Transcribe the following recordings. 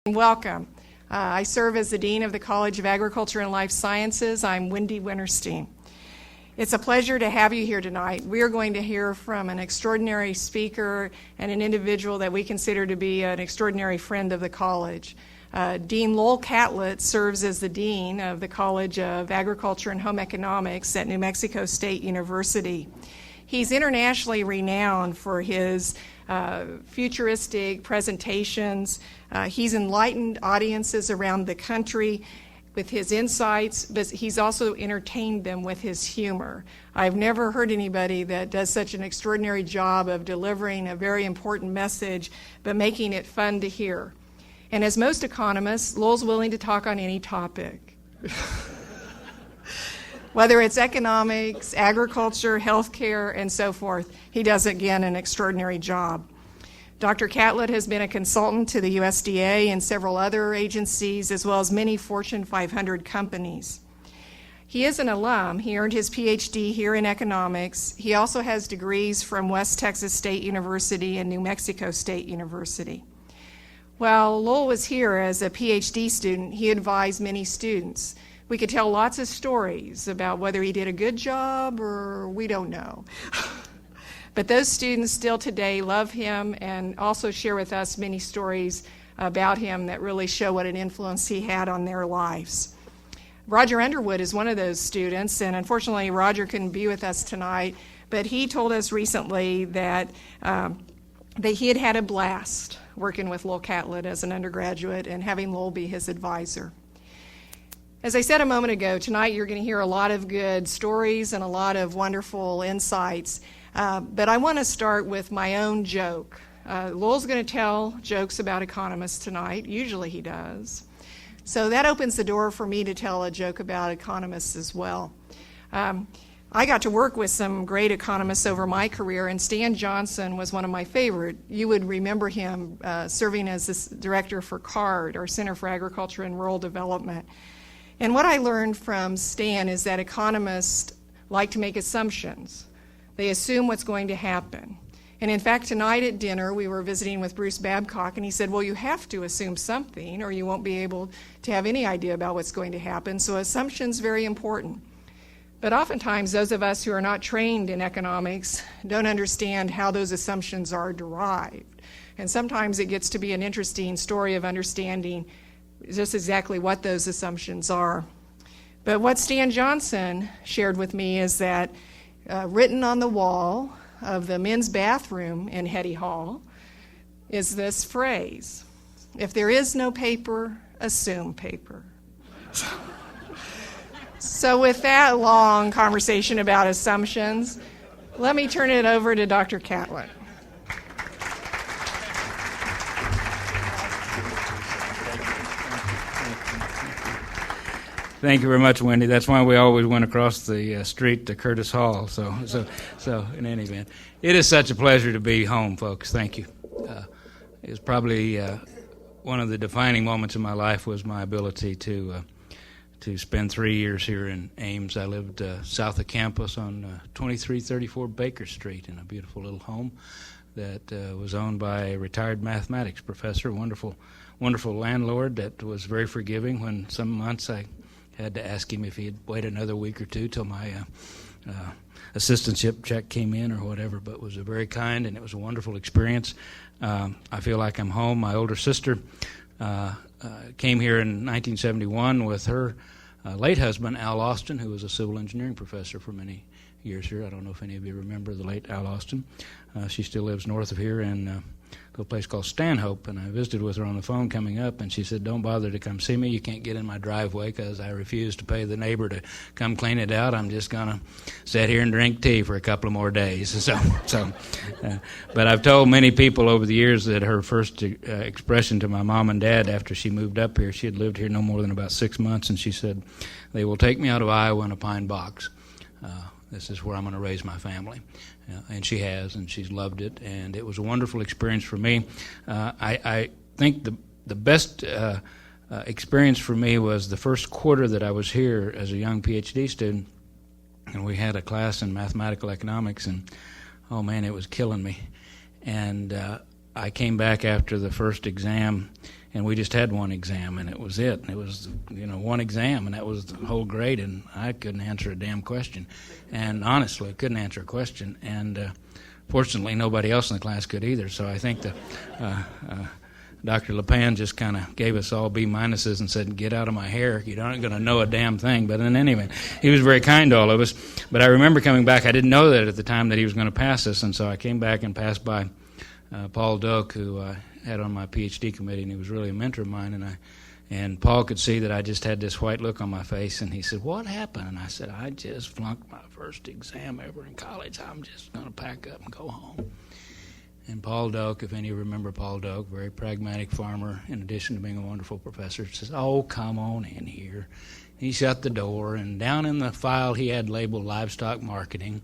Welcome. I serve as the Dean of the College of Agriculture and Life Sciences. I'm Wendy Winterstein. It's a pleasure to have you here tonight. We are going to hear from an extraordinary speaker and an individual that we consider to be an extraordinary friend of the college. Dean Lowell Catlett serves as the Dean of the College of Agriculture and Home Economics at New Mexico State University. He's internationally renowned for his futuristic presentations. He's enlightened audiences around the country with his insights, but he's also entertained them with his humor. I've never heard anybody that does such an extraordinary job of delivering a very important message, but making it fun to hear. And as most economists, Lowell's willing to talk on any topic. Whether it's economics, agriculture, healthcare, and so forth, he does, again, an extraordinary job. Dr. Catlett has been a consultant to the USDA and several other agencies, as well as many Fortune 500 companies. He is an alum. He earned his PhD here in economics. He also has degrees from West Texas State University and New Mexico State University. While Lowell was here as a PhD student, he advised many students. We could tell lots of stories about whether he did a good job or we don't know. But those students still today love him and also share with us many stories about him that really show what an influence he had on their lives. Roger Underwood is one of those students, and unfortunately Roger couldn't be with us tonight, but he told us recently that he had had a blast working with Lowell Catlett as an undergraduate and having Lowell be his advisor. As I said a moment ago, tonight you're going to hear a lot of good stories and a lot of wonderful insights, but I want to start with my own joke. Lowell's going to tell jokes about economists tonight. Usually he does. So that opens the door for me to tell a joke about economists as well. I got to work with some great economists over my career, and Stan Johnson was one of my favorite. You would remember him serving as the director for CARD, our Center for Agriculture and Rural Development. And what I learned from Stan is that economists like to make assumptions. They assume what's going to happen. And in fact, tonight at dinner, we were visiting with Bruce Babcock, and he said, well, you have to assume something, or you won't be able to have any idea about what's going to happen. So assumption's very important. But oftentimes, those of us who are not trained in economics don't understand how those assumptions are derived. And sometimes it gets to be an interesting story of understanding just exactly what those assumptions are. But what Stan Johnson shared with me is that written on the wall of the men's bathroom in Hetty Hall is this phrase: if there is no paper, assume paper. So with that long conversation about assumptions, let me turn it over to Dr. Catlett. Thank you very much, Wendy. That's why we always went across the street to Curtis Hall. So in any event, it is such a pleasure to be home, folks. Thank you. It was probably one of the defining moments in my life was my ability to spend 3 years here in Ames. I lived south of campus on 2334 Baker Street in a beautiful little home that was owned by a retired mathematics professor, wonderful landlord that was very forgiving. When some months I had to ask him if he'd wait another week or two till my assistantship check came in or whatever, but was very kind, and it was a wonderful experience. I feel like I'm home. My older sister came here in 1971 with her late husband, Al Austin, who was a civil engineering professor for many years here. I don't know if any of you remember the late Al Austin. She still lives north of here in a little place called Stanhope, and I visited with her on the phone coming up, and she said, don't bother to come see me. You can't get in my driveway because I refuse to pay the neighbor to come clean it out. I'm just going to sit here and drink tea for a couple of more days. But I've told many people over the years that her first expression to my mom and dad after she moved up here, she had lived here no more than about 6 months, and she said, they will take me out of Iowa in a pine box. This is where I'm going to raise my family. And she has, and she's loved it, and it was a wonderful experience for me. I think the best experience for me was the first quarter that I was here as a young PhD student, and we had a class in mathematical economics, and oh man, it was killing me. And I came back after the first exam, and we just had one exam, and it was it. And it was, one exam, and that was the whole grade, and I couldn't answer a damn question. And honestly, I couldn't answer a question. And fortunately, nobody else in the class could either. So I think Dr. LePan just kind of gave us all B minuses and said, "Get out of my hair. You aren't going to know a damn thing." But in any event, he was very kind to all of us. But I remember coming back. I didn't know that at the time that he was going to pass us, and so I came back and passed by Paul Doak, who I had on my PhD committee, and he was really a mentor of mine. And Paul could see that I just had this white look on my face, and he said, "What happened?" And I said, "I just flunked my first exam ever in college. I'm just going to pack up and go home." And Paul Doak, if any of you remember Paul Doak, very pragmatic farmer, in addition to being a wonderful professor, says, "Oh, come on in here." He shut the door, and down in the file he had labeled livestock marketing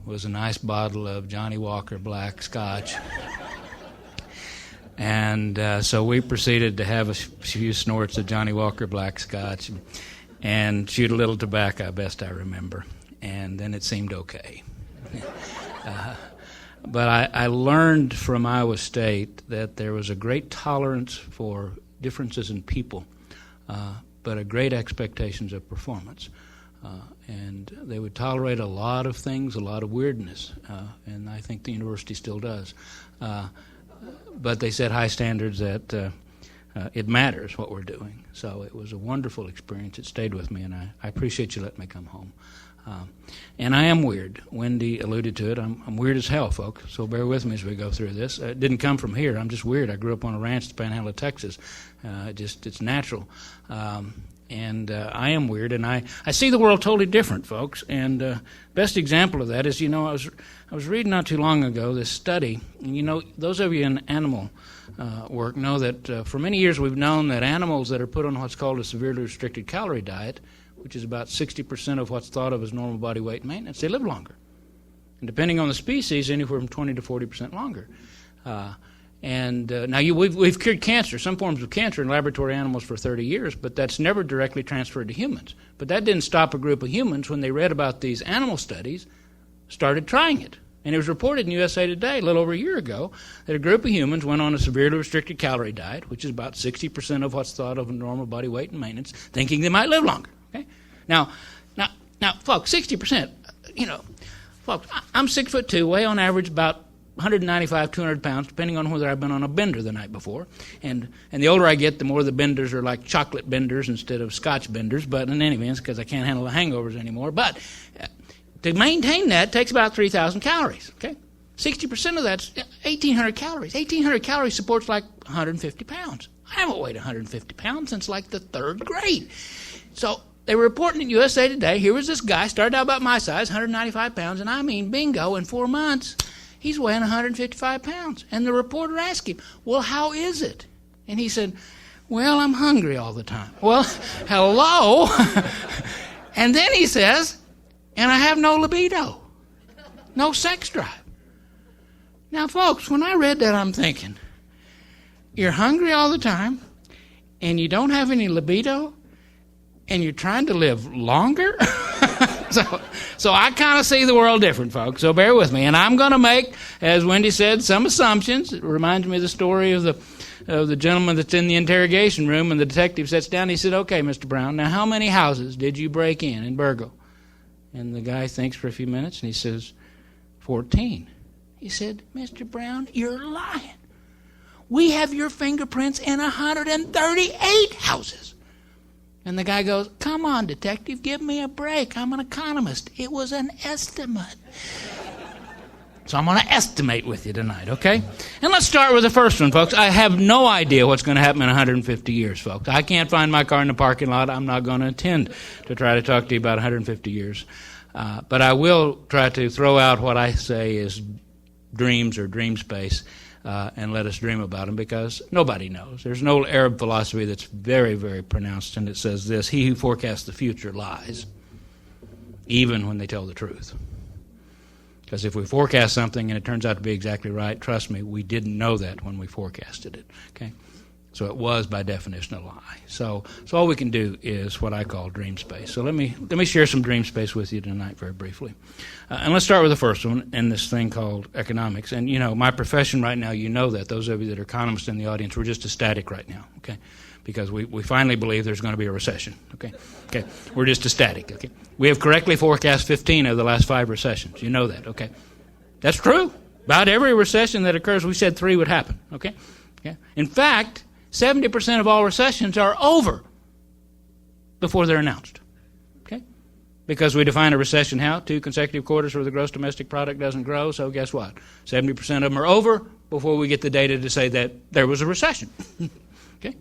was a nice bottle of Johnny Walker Black Scotch. And so we proceeded to have a few snorts of Johnny Walker Black Scotch and shoot a little tobacco, best I remember. And then it seemed okay. But I learned from Iowa State that there was a great tolerance for differences in people, but a great expectations of performance. And they would tolerate a lot of things, a lot of weirdness, and I think the university still does. But they set high standards that it matters what we're doing. So it was a wonderful experience. It stayed with me, and I appreciate you letting me come home. And I am weird. Wendy alluded to it. I'm weird as hell, folks, so bear with me as we go through this. It didn't come from here. I'm just weird. I grew up on a ranch in the Panhandle of Texas. It's natural. And I am weird, and I see the world totally different, folks. And best example of that is, I was reading not too long ago this study, and those of you in animal work know that for many years we've known that animals that are put on what's called a severely restricted calorie diet, which is about 60% of what's thought of as normal body weight maintenance, they live longer. And depending on the species, anywhere from 20 to 40% longer. Now we've cured cancer, some forms of cancer in laboratory animals for 30 years, but that's never directly transferred to humans. But that didn't stop a group of humans, when they read about these animal studies, started trying it. And it was reported in USA Today a little over a year ago that a group of humans went on a severely restricted calorie diet, which is about 60% of what's thought of in normal body weight and maintenance, thinking they might live longer. Okay? Now, folks, 60%, folks, I'm 6'2", weigh on average about 195, 200 pounds, depending on whether I've been on a bender the night before. And the older I get, the more the benders are like chocolate benders instead of Scotch benders. But in any event, because I can't handle the hangovers anymore. But to maintain that takes about 3,000 calories. Okay, 60% of that's 1,800 calories. 1,800 calories supports like 150 pounds. I haven't weighed 150 pounds since like the third grade. So they were reporting in USA Today. Here was this guy, started out about my size, 195 pounds, and I mean, bingo, in 4 months, he's weighing 155 pounds. And the reporter asked him, "Well, how is it?" And he said, "Well, I'm hungry all the time." Well, hello. And then he says, "And I have no libido, no sex drive." Now, folks, when I read that, I'm thinking, you're hungry all the time, and you don't have any libido, and you're trying to live longer? So I kind of see the world different, folks, so bear with me. And I'm going to make, as Wendy said, some assumptions. It reminds me of the story of the gentleman that's in the interrogation room, and the detective sits down and he said, "Okay, Mr. Brown, now how many houses did you break in burgle?" And the guy thinks for a few minutes, and he says, 14. He said, "Mr. Brown, you're lying. We have your fingerprints in 138 houses." And the guy goes, "Come on, detective, give me a break. I'm an economist. It was an estimate." So I'm going to estimate with you tonight, okay? And let's start with the first one, folks. I have no idea what's going to happen in 150 years, folks. I can't find my car in the parking lot. I'm not going to intend to try to talk to you about 150 years. But I will try to throw out what I say is dreams or dream space, and let us dream about them, because nobody knows. There's an old Arab philosophy that's very, very pronounced, and it says this: he who forecasts the future lies, even when they tell the truth. Because if we forecast something and it turns out to be exactly right, trust me, we didn't know that when we forecasted it. Okay. So it was, by definition, a lie. So all we can do is what I call dream space. So let me share some dream space with you tonight very briefly. And let's start with the first one, and this thing called economics. And, my profession right now, you know that. Those of you that are economists in the audience, we're just ecstatic right now, okay? Because we finally believe there's going to be a recession, okay? Okay, we're just ecstatic, okay? We have correctly forecast 15 of the last 5 recessions. You know that, okay? That's true. About every recession that occurs, we said 3 would happen, okay? Yeah. In fact, 70% of all recessions are over before they're announced, okay? Because we define a recession how? 2 consecutive quarters where the gross domestic product doesn't grow, so guess what? 70% of them are over before we get the data to say that there was a recession, okay?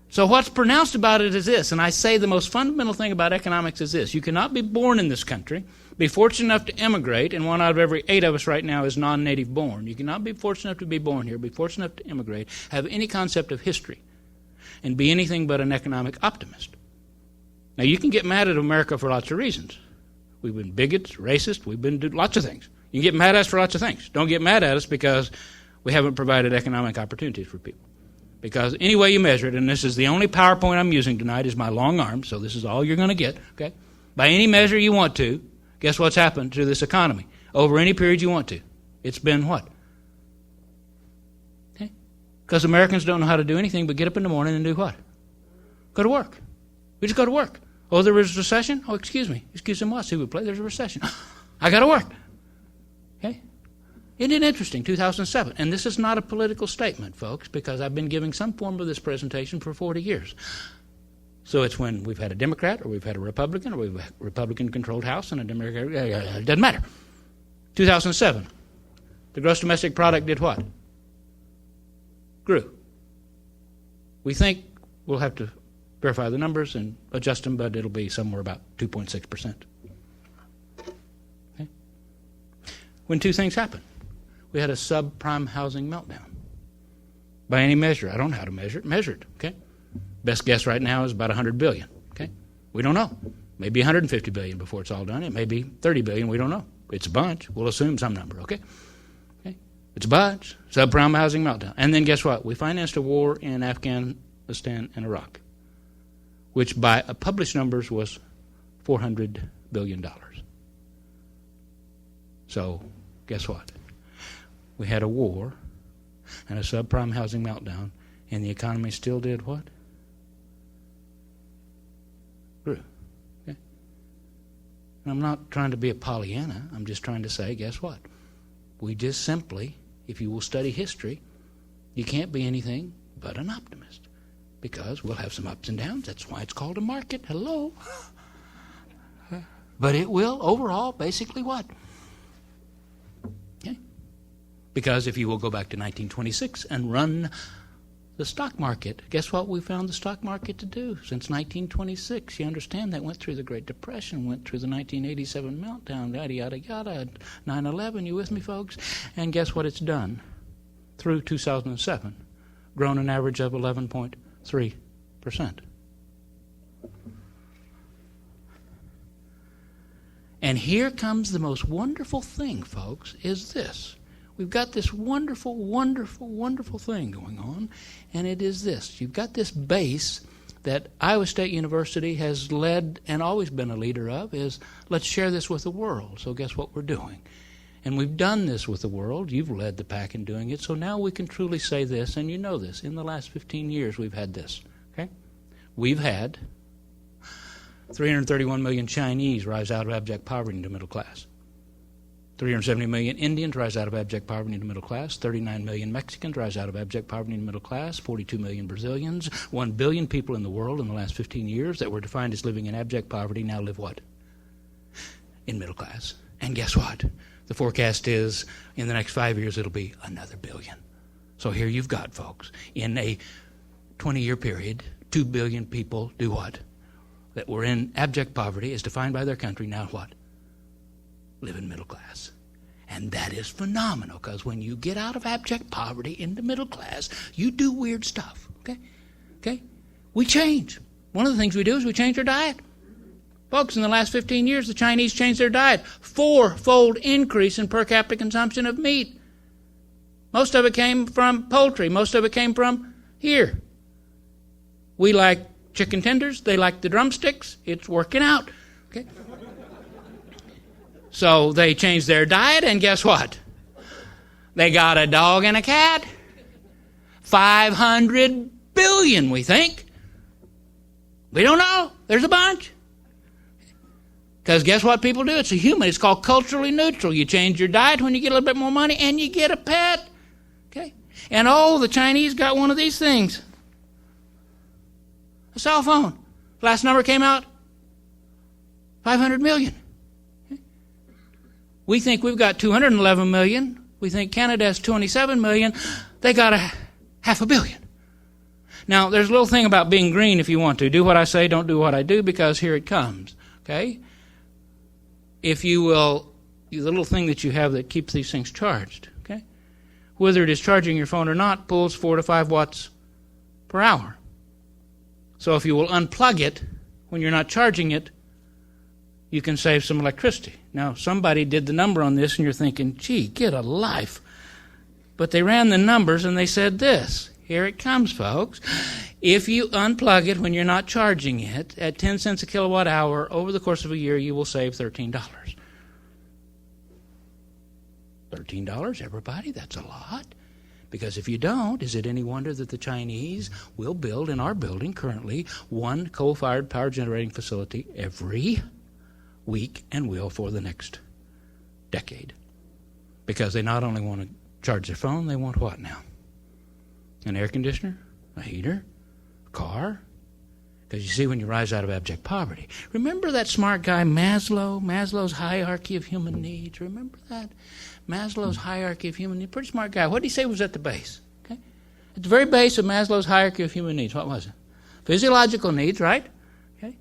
So what's pronounced about it is this, and I say the most fundamental thing about economics is this. You cannot be born in this country, be fortunate enough to immigrate, and 1 out of every 8 of us right now is non-native born. You cannot be fortunate enough to be born here, be fortunate enough to immigrate, have any concept of history, and be anything but an economic optimist. Now, you can get mad at America for lots of reasons. We've been bigots, racist, we've been lots of things. You can get mad at us for lots of things. Don't get mad at us because we haven't provided economic opportunities for people. Because any way you measure it, and this is the only PowerPoint I'm using tonight, is my long arm, so this is all you're going to get, okay? By any measure you want to, guess what's happened to this economy? Over any period you want to. It's been what? Okay? Because Americans don't know how to do anything but get up in the morning and do what? Go to work. We just go to work. Oh, there was a recession? Oh, excuse me. Excuse me what? See, we play. There's a recession. I got to work. Okay? Isn't it interesting? 2007. And this is not a political statement, folks, because I've been giving some form of this presentation for 40 years. So it's when we've had a Democrat or we've had a Republican or we've had a Republican-controlled House and a Democrat. It doesn't matter. 2007. The gross domestic product did what? Grew. We think we'll have to verify the numbers and adjust them, but it'll be somewhere about 2.6%. Okay? When 2 things happened. We had a subprime housing meltdown. By any measure, I don't know how to measure it. Measured, okay? Best guess right now is about $100 billion, okay? We don't know. Maybe $150 billion before it's all done. It may be $30 billion. We don't know. It's a bunch. We'll assume some number, okay? Okay? It's a bunch. Subprime housing meltdown. And then guess what? We financed a war in Afghanistan and Iraq, which by published numbers was $400 billion. So guess what? We had a war and a subprime housing meltdown, and the economy still did what? Grew. Okay? And I'm not trying to be a Pollyanna. I'm just trying to say, guess what? We just simply, if you will study history, you can't be anything but an optimist, because we'll have some ups and downs. That's why it's called a market. Hello. But it will overall basically what? Okay. Because if you will go back to 1926 and run the stock market, guess what we found the stock market to do since 1926? You understand that went through the Great Depression, went through the 1987 meltdown, yada, yada, yada, 9/11, you with me, folks? And guess what it's done? Through 2007, grown an average of 11.3%. And here comes the most wonderful thing, folks, is this. We've got this wonderful, wonderful, wonderful thing going on, and it is this. You've got this base that Iowa State University has led and always been a leader of, is let's share this with the world. So guess what we're doing? And we've done this with the world. You've led the pack in doing it. So now we can truly say this, and you know this. In the last 15 years, we've had this. Okay? We've had 331 million Chinese rise out of abject poverty into middle class. 370 million Indians rise out of abject poverty into middle class. 39 million Mexicans rise out of abject poverty into middle class. 42 million Brazilians. 1 billion people in the world in the last 15 years that were defined as living in abject poverty now live what? In middle class. And guess what? The forecast is in the next 5 years it'll be another billion. So here you've got, folks, in a 20-year period, 2 billion people do what? That were in abject poverty as defined by their country, now what? Live in middle class. And that is phenomenal, because when you get out of abject poverty into middle class, you do weird stuff, okay? Okay? We change. One of the things we do is we change our diet. Folks, in the last 15 years, the Chinese changed their diet. 4-fold increase in per capita consumption of meat. Most of it came from poultry. Most of it came from, Here, we like chicken tenders. They like the drumsticks. It's working out. Okay. So they changed their diet, and guess what? They got a dog and a cat. 500 billion, we think. We don't know. There's a bunch. Because guess what people do? It's a human. It's called culturally neutral. You change your diet when you get a little bit more money, and you get a pet. Okay? And the Chinese got one of these things. A cell phone. Last number came out, 500 million. Okay? We think we've got 211 million. We think Canada has 27 million. They got a 500 million. Now, there's a little thing about being green if you want to. Do what I say, don't do what I do, because here it comes. Okay? If you will, the little thing that you have that keeps these things charged, okay? Whether it is charging your phone or not, pulls 4 to 5 watts per hour. So if you will unplug it when you're not charging it, you can save some electricity. Now, somebody did the number on this, and you're thinking, gee, get a life. But they ran the numbers, and they said this. Here it comes, folks. If you unplug it when you're not charging it at 10 cents a kilowatt hour, over the course of a year, you will save $13. $13, everybody? That's a lot. Because if you don't, is it any wonder that the Chinese will build in our building currently one coal-fired power generating facility every week and will for the next decade? Because they not only want to charge their phone, they want what now? An air conditioner? A heater? A car? Because you see, when you rise out of abject poverty. Remember that smart guy Maslow? Maslow's hierarchy of human needs. Remember that? Maslow's hierarchy of human needs. Pretty smart guy. What did he say was at the base? Okay? At the very base of Maslow's hierarchy of human needs, what was it? Physiological needs, right? Okay?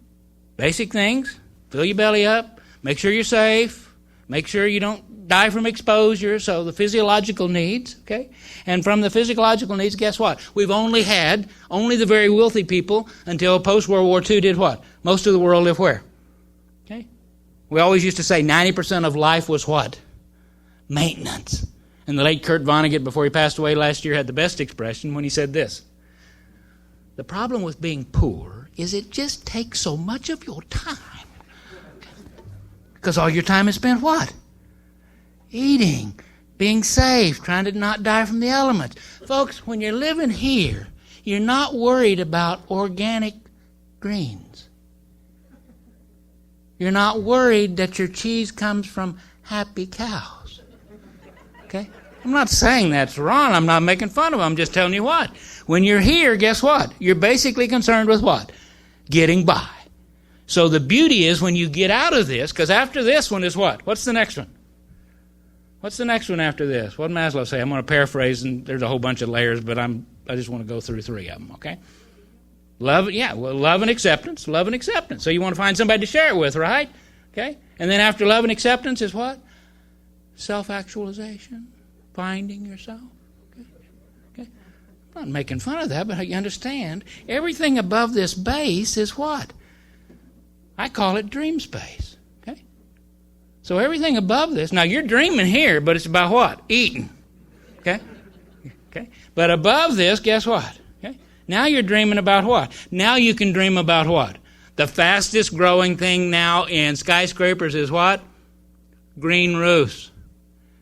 Basic things. Fill your belly up. Make sure you're safe. Make sure you don't die from exposure. So the physiological needs, okay? And from the physiological needs, guess what? We've only the very wealthy people until post-World War II did what? Most of the world lived where? Okay? We always used to say 90% of life was what? Maintenance. And the late Kurt Vonnegut, before he passed away last year, had the best expression when he said this. The problem with being poor is it just takes so much of your time. Because all your time is spent what? Eating, being safe, trying to not die from the elements. Folks, when you're living here, you're not worried about organic greens. You're not worried that your cheese comes from happy cows. Okay? I'm not saying that's wrong. I'm not making fun of them. I'm just telling you what. When you're here, guess what? You're basically concerned with what? Getting by. So the beauty is when you get out of this, because after this one is what? What's the next one? What's the next one after this? What did Maslow say? I'm going to paraphrase, and there's a whole bunch of layers, but I just want to go through 3 of them, okay? Love and acceptance. Love and acceptance. So you want to find somebody to share it with, right? Okay? And then after love and acceptance is what? Self-actualization. Finding yourself. Okay? I'm not making fun of that, but you understand, everything above this base is what? I call it dream space. Okay? So everything above this, now you're dreaming here, but it's about what? Eating. Okay? Okay? But above this, guess what? Okay? Now you're dreaming about what? Now you can dream about what? The fastest growing thing now in skyscrapers is what? Green roofs.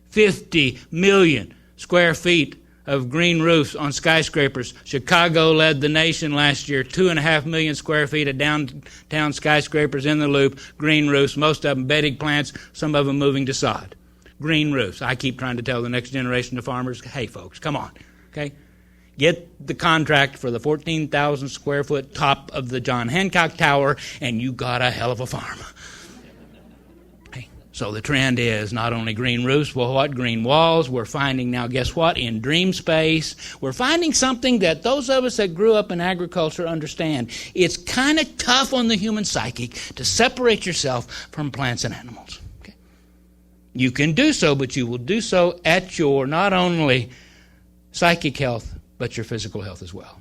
50 million square feet of green roofs on skyscrapers. Chicago led the nation last year. 2.5 million square feet of downtown skyscrapers in the Loop. Green roofs, most of them bedding plants, some of them moving to sod. Green roofs. I keep trying to tell the next generation of farmers, hey folks, come on, okay? Get the contract for the 14,000 square foot top of the John Hancock Tower and you got a hell of a farm. So the trend is not only green roofs, but what? Green walls. We're finding now, guess what? In dream space, we're finding something that those of us that grew up in agriculture understand. It's kind of tough on the human psychic to separate yourself from plants and animals. Okay? You can do so, but you will do so at your not only psychic health, but your physical health as well.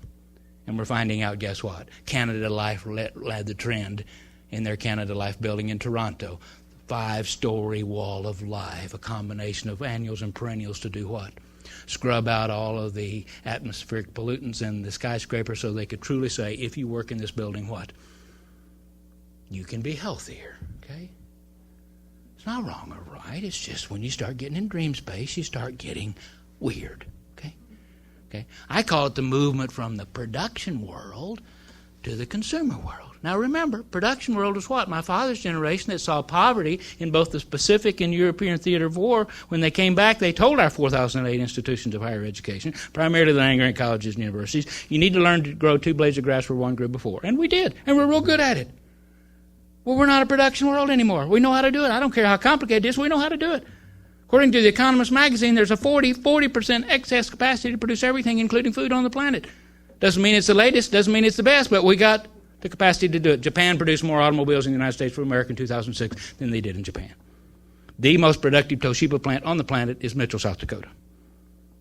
And we're finding out, guess what? Canada Life led the trend in their Canada Life building in Toronto. 5-story wall of life, a combination of annuals and perennials to do what? scrub out all of the atmospheric pollutants in the skyscraper so they could truly say, if you work in this building, what? You can be healthier, okay? It's not wrong or right. It's just when you start getting in dream space, you start getting weird, okay? Okay? I call it the movement from the production world to the consumer world. Now remember, production world is what? My father's generation that saw poverty in both the Pacific and European theater of war. When they came back, they told our 4,008 institutions of higher education, primarily the land-grant colleges and universities, you need to learn to grow 2 blades of grass where 1 grew before. And we did, and we're real good at it. Well, we're not a production world anymore. We know how to do it. I don't care how complicated it is, we know how to do it. According to The Economist magazine, there's a 40% excess capacity to produce everything, including food on the planet. Doesn't mean it's the latest, doesn't mean it's the best, but we got the capacity to do it. Japan produced more automobiles in the United States for America in 2006 than they did in Japan. The most productive Toshiba plant on the planet is Mitchell, South Dakota.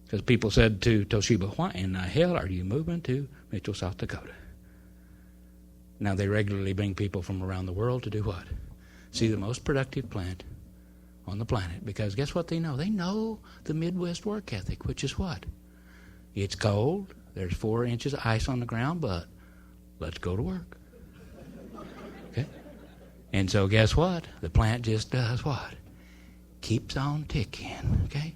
Because people said to Toshiba, why in the hell are you moving to Mitchell, South Dakota? Now they regularly bring people from around the world to do what? See the most productive plant on the planet. Because guess what they know? They know the Midwest work ethic, which is what? It's cold, there's 4 inches of ice on the ground, but let's go to work. Okay? And so guess what? The plant just does what? Keeps on ticking. Okay?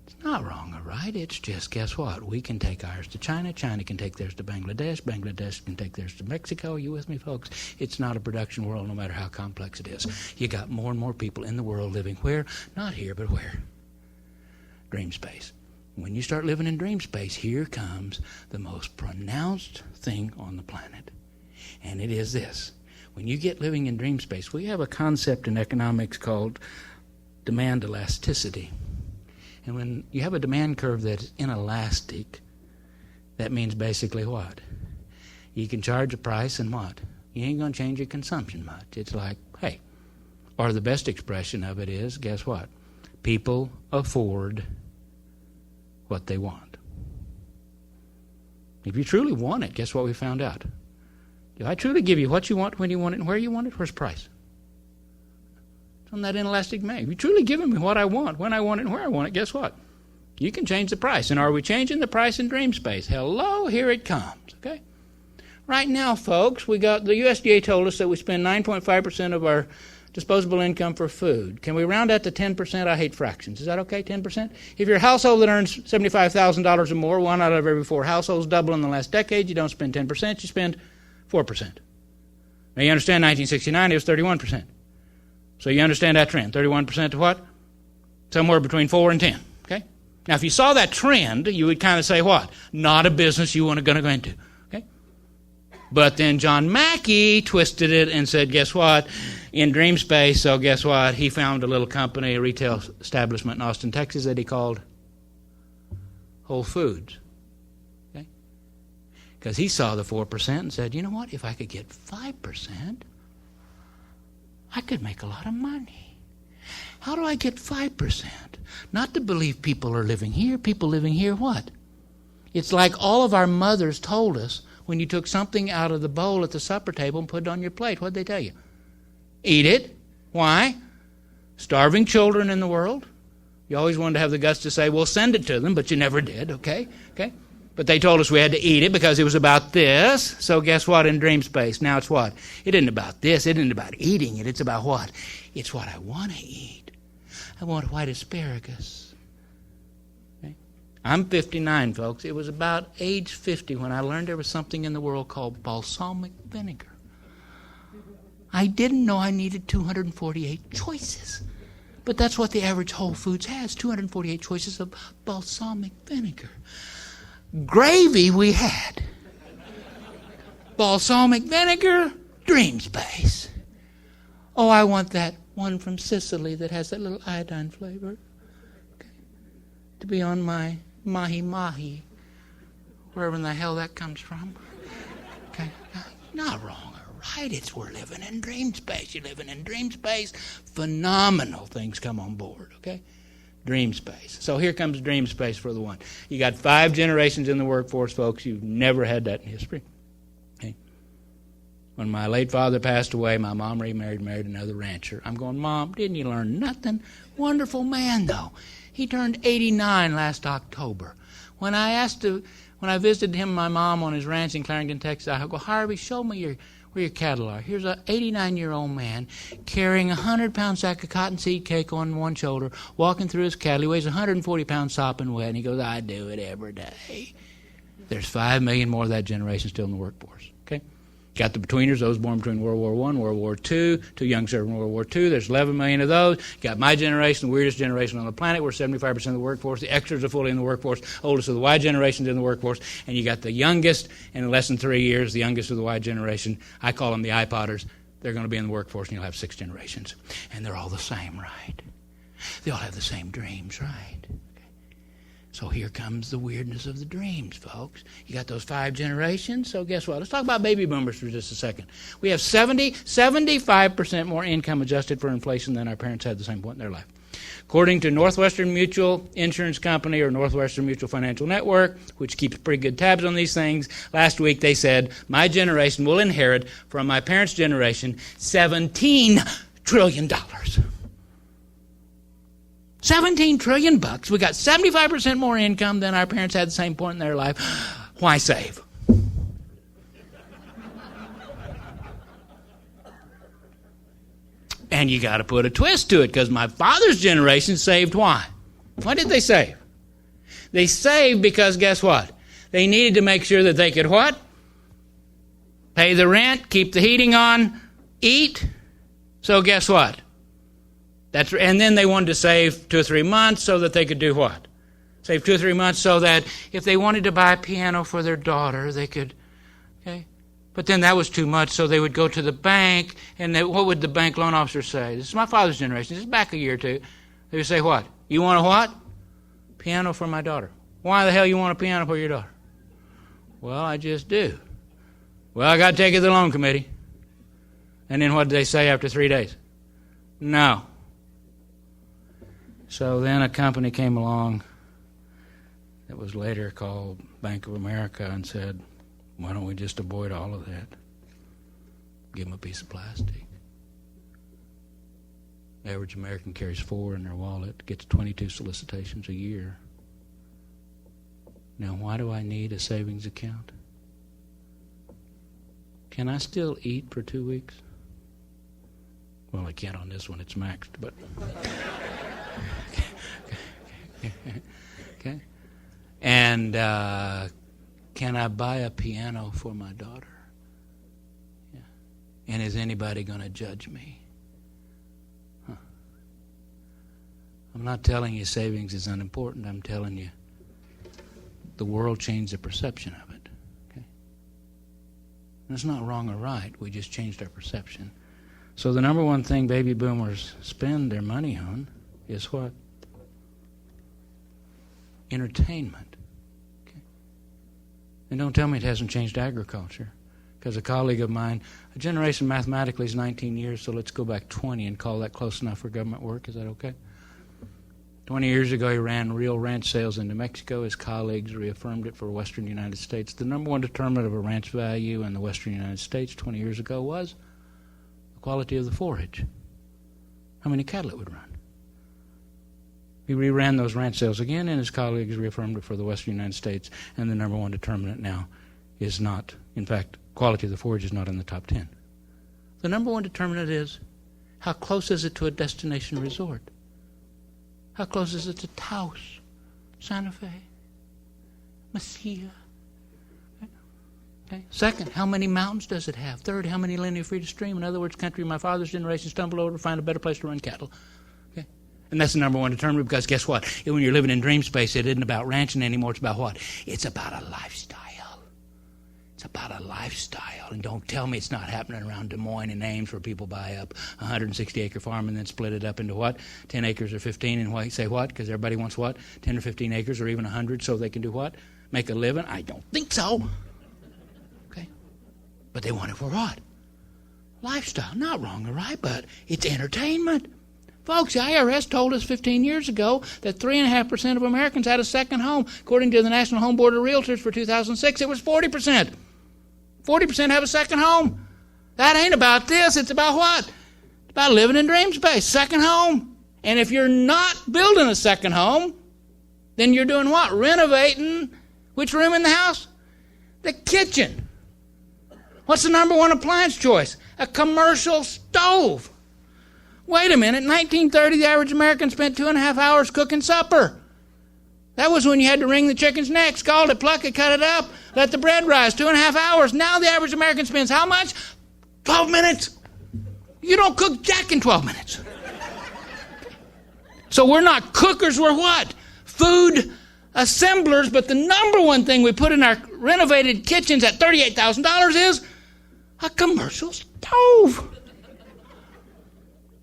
It's not wrong or right. It's just, guess what? We can take ours to China. China can take theirs to Bangladesh. Bangladesh can take theirs to Mexico. Are you with me, folks? It's not a production world no matter how complex it is. You got more and more people in the world living where? Not here, but where? Dream space. When you start living in dream space, here comes the most pronounced thing on the planet. And it is this. When you get living in dream space, we have a concept in economics called demand elasticity. And when you have a demand curve that's inelastic, that means basically what? You can charge a price and what? You ain't going to change your consumption much. It's like, hey. Or the best expression of it is, guess what? People afford what they want. If you truly want it, guess what we found out? If I truly give you what you want, when you want it, and where you want it, where's the price? It's on that inelastic demand. If you truly give me what I want, when I want it, and where I want it, guess what? You can change the price. And are we changing the price in dream space? Hello, here it comes. Okay? Right now, folks, the USDA told us that we spend 9.5% of our disposable income for food. Can we round that to 10%? I hate fractions. Is that okay, 10%? If you're a household that earns $75,000 or more, 1 out of every 4 households double in the last decade, you don't spend 10%, you spend 4%. Now you understand 1969, it was 31%. So you understand that trend. 31% to what? Somewhere between 4 and 10. Okay? Now if you saw that trend, you would kind of say what? Not a business you want to go into. Okay? But then John Mackey twisted it and said, guess what? In dream space, so guess what? He found a little company, a retail establishment in Austin, Texas that he called Whole Foods. Okay? Because he saw the 4% and said, you know what? If I could get 5%, I could make a lot of money. How do I get 5%? Not to believe people are living here. People living here what? It's like all of our mothers told us when you took something out of the bowl at the supper table and put it on your plate. What did they tell you? Eat it. Why? Starving children in the world. You always wanted to have the guts to say, well, send it to them, but you never did, okay? But they told us we had to eat it because it was about this. So guess what in dream space? Now it's what? It isn't about this. It isn't about eating it. It's about what? It's what I want to eat. I want white asparagus. Okay? I'm 59, folks. It was about age 50 when I learned there was something in the world called balsamic vinegar. I didn't know I needed 248 choices. But that's what the average Whole Foods has, 248 choices of balsamic vinegar. Gravy we had. Balsamic vinegar, dream space. Oh, I want that one from Sicily that has that little iodine flavor. Okay. To be on my mahi-mahi, wherever in the hell that comes from. Okay. Not wrong. Right, it's we're living in dream space. You're living in dream space. Phenomenal things come on board, okay? Dream space. So here comes dream space for the one. You got 5 generations in the workforce, folks. You've never had that in history. Okay? When my late father passed away, my mom married another rancher. I'm going, Mom, didn't you learn nothing? Wonderful man, though. He turned 89 last October. When I visited him and my mom on his ranch in Clarendon, Texas, I go, Harvey, show me where your cattle are. Here's an 89-year-old man carrying a 100-pound sack of cottonseed cake on one shoulder, walking through his cattle. He weighs 140 pounds sopping wet, and he goes, I do it every day. There's 5 million more of that generation still in the workforce. Okay? Got the betweeners, those born between World War I, World War II, two young served in World War II. There's 11 million of those. Got my generation, the weirdest generation on the planet. We're 75% of the workforce. The extras are fully in the workforce. Oldest of the Y generation's in the workforce. And you got the youngest in less than 3 years, the youngest of the Y generation. I call them the iPodders. They're going to be in the workforce, and you'll have 6 generations. And they're all the same, right? They all have the same dreams, right? So here comes the weirdness of the dreams, folks. You got those 5 generations, so guess what? Let's talk about baby boomers for just a second. We have 75% more income adjusted for inflation than our parents had at the same point in their life. According to Northwestern Mutual Insurance Company or Northwestern Mutual Financial Network, which keeps pretty good tabs on these things, last week they said, my generation will inherit from my parents' generation $17 trillion. $17 trillion. We got 75% more income than our parents had at the same point in their life. Why save? And you got to put a twist to it, because my father's generation saved why? Why did they save? They saved because guess what? They needed to make sure that they could what? Pay the rent, keep the heating on, eat. So guess what? And then they wanted to save 2 or 3 months so that they could do what? Save 2 or 3 months so that if they wanted to buy a piano for their daughter, they could, okay? But then that was too much, so they would go to the bank, and what would the bank loan officer say? This is my father's generation. This is back a year or two. They would say what? You want a what? Piano for my daughter. Why the hell you want a piano for your daughter? Well, I just do. Well, I got to take it to the loan committee. And then what did they say after 3 days? No. So then a company came along that was later called Bank of America and said, why don't we just avoid all of that? Give them a piece of plastic. The average American carries 4 in their wallet, gets 22 solicitations a year. Now, why do I need a savings account? Can I still eat for 2 weeks? Well, I can't on this one. It's maxed, but... Okay. And can I buy a piano for my daughter? Yeah. And is anybody going to judge me? Huh. I'm not telling you savings is unimportant. I'm telling you the world changed the perception of it. Okay. And it's not wrong or right. We just changed our perception. So the number one thing baby boomers spend their money on is what? Entertainment. Okay. And don't tell me it hasn't changed agriculture. Because a colleague of mine, a generation mathematically is 19 years, so let's go back 20 and call that close enough for government work. Is that okay? 20 years ago, he ran real ranch sales into Mexico. His colleagues reaffirmed it for Western United States. The number one determinant of a ranch value in the Western United States 20 years ago was the quality of the forage. How many cattle it would run. He reran those ranch sales again, and his colleagues reaffirmed it for the Western United States, and the number one determinant now is not, in fact, quality of the forage is not in the top 10. The number one determinant is how close is it to a destination resort? How close is it to Taos, Santa Fe, Mesilla? Okay. Second, how many mountains does it have? Third, how many linear feet of stream? In other words, country my father's generation stumbled over to find a better place to run cattle. Okay. And that's the number one determinant, because guess what? When you're living in dream space, it isn't about ranching anymore. It's about what? It's about a lifestyle. It's about a lifestyle. And don't tell me it's not happening around Des Moines and Ames, where people buy up a 160-acre farm and then split it up into what? 10 acres or 15, and say what? Because everybody wants what? 10 or 15 acres or even 100 so they can do what? Make a living? I don't think so. Okay? But they want it for what? Lifestyle. Not wrong or right, but it's entertainment. Folks, the IRS told us 15 years ago that 3.5% of Americans had a second home. According to the National Home Board of Realtors for 2006, it was 40%. 40% have a second home. That ain't about this. It's about what? It's about living in dream space, second home. And if you're not building a second home, then you're doing what? Renovating which room in the house? The kitchen. What's the number one appliance choice? A commercial stove. Wait a minute. In 1930, the average American spent 2.5 hours cooking supper. That was when you had to wring the chicken's neck, scald it, pluck it, cut it up, let the bread rise. 2.5 hours. Now the average American spends how much? 12 minutes. You don't cook jack in 12 minutes. So we're not cookers, we're what? Food assemblers, but the number one thing we put in our renovated kitchens at $38,000 is a commercial stove.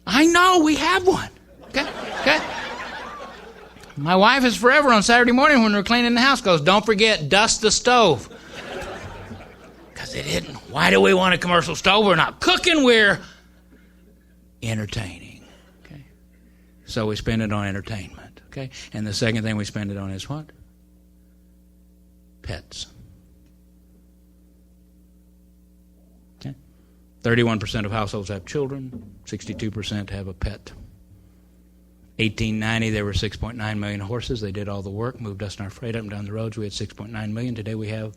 I know, we have one. Okay? My wife is forever on Saturday morning when we're cleaning the house goes, don't forget, dust the stove. Because it didn't. Why do we want a commercial stove? We're not cooking, we're entertaining. Okay? So we spend it on entertainment. Okay? And the second thing we spend it on is what? Pets. Okay? 31% of households have children, 62% have a pet. 1890, there were 6.9 million horses. They did all the work, moved us and our freight up and down the roads. We had 6.9 million. Today we have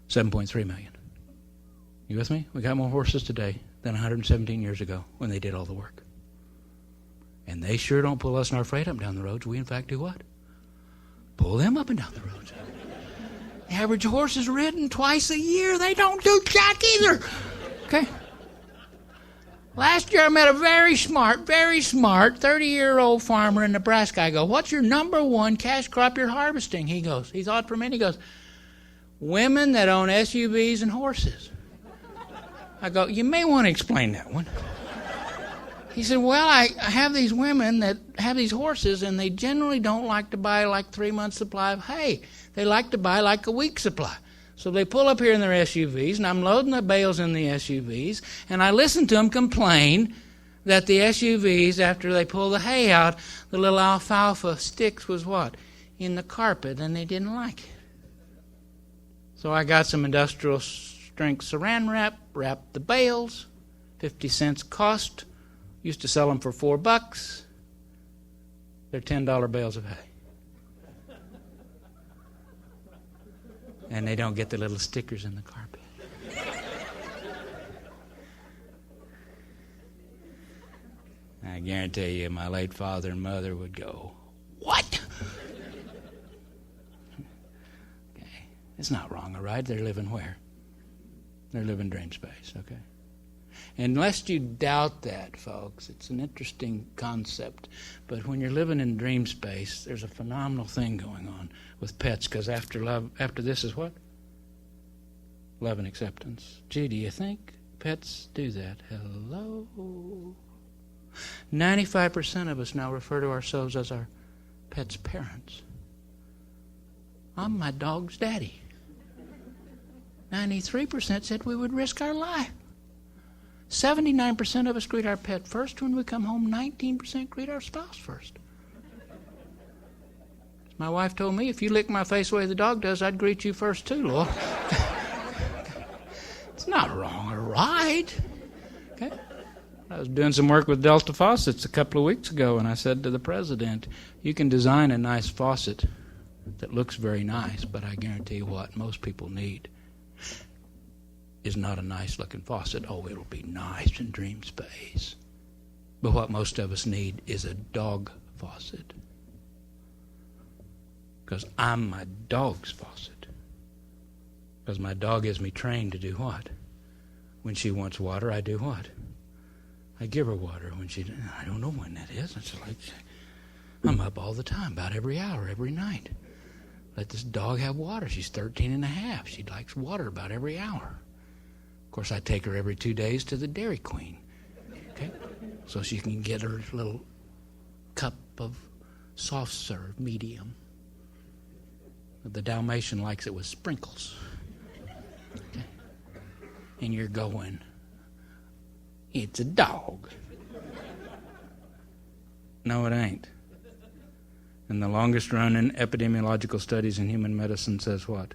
7.3 million. You with me? We got more horses today than 117 years ago when they did all the work. And they sure don't pull us and our freight up and down the roads. We, in fact, do what? Pull them up and down the roads. The average horse is ridden twice a year. They don't do jack either. Okay? Last year I met a very smart 30-year-old farmer in Nebraska. I go, what's your number one cash crop you're harvesting? He thought for a minute, he goes, women that own SUVs and horses. I go, you may want to explain that one. He said, well, I have these women that have these horses, and they generally don't like to buy like 3 months' supply of hay. They like to buy like a week's supply. So they pull up here in their SUVs, and I'm loading the bales in the SUVs, and I listen to them complain that the SUVs, after they pull the hay out, the little alfalfa sticks was what? In the carpet, and they didn't like it. So I got some industrial strength saran wrap, wrapped the bales, 50 cents cost. Used to sell them for $4. They're $10 bales of hay. And they don't get the little stickers in the carpet. I guarantee you my late father and mother would go, what? Okay. It's not wrong, all right? They're living where? They're living dream space, okay? And lest you doubt that, folks, it's an interesting concept. But when you're living in dream space, there's a phenomenal thing going on with pets, because after this is what? Love and acceptance. Gee, do you think pets do that? Hello? 95% of us now refer to ourselves as our pet's parents. I'm my dog's daddy. 93% said we would risk our life. 79% of us greet our pet first. When we come home, 19% greet our spouse first. My wife told me, if you lick my face the way the dog does, I'd greet you first too, Lord. It's not wrong or right. Okay? I was doing some work with Delta Faucets a couple of weeks ago, and I said to the president, you can design a nice faucet that looks very nice, but I guarantee you what most people need is not a nice-looking faucet. Oh, it'll be nice in dream space. But what most of us need is a dog faucet. Because I'm my dog's faucet. Because my dog has me trained to do what? When she wants water, I do what? I give her water. I don't know when that is. It's like, I'm up all the time, about every hour, every night. Let this dog have water. She's 13 and a half. She likes water about every hour. Of course, I take her every 2 days to the Dairy Queen, okay, so she can get her little cup of soft serve, medium. The Dalmatian likes it with sprinkles. Okay. And you're going, it's a dog. No, it ain't. And the longest running epidemiological studies in human medicine says what?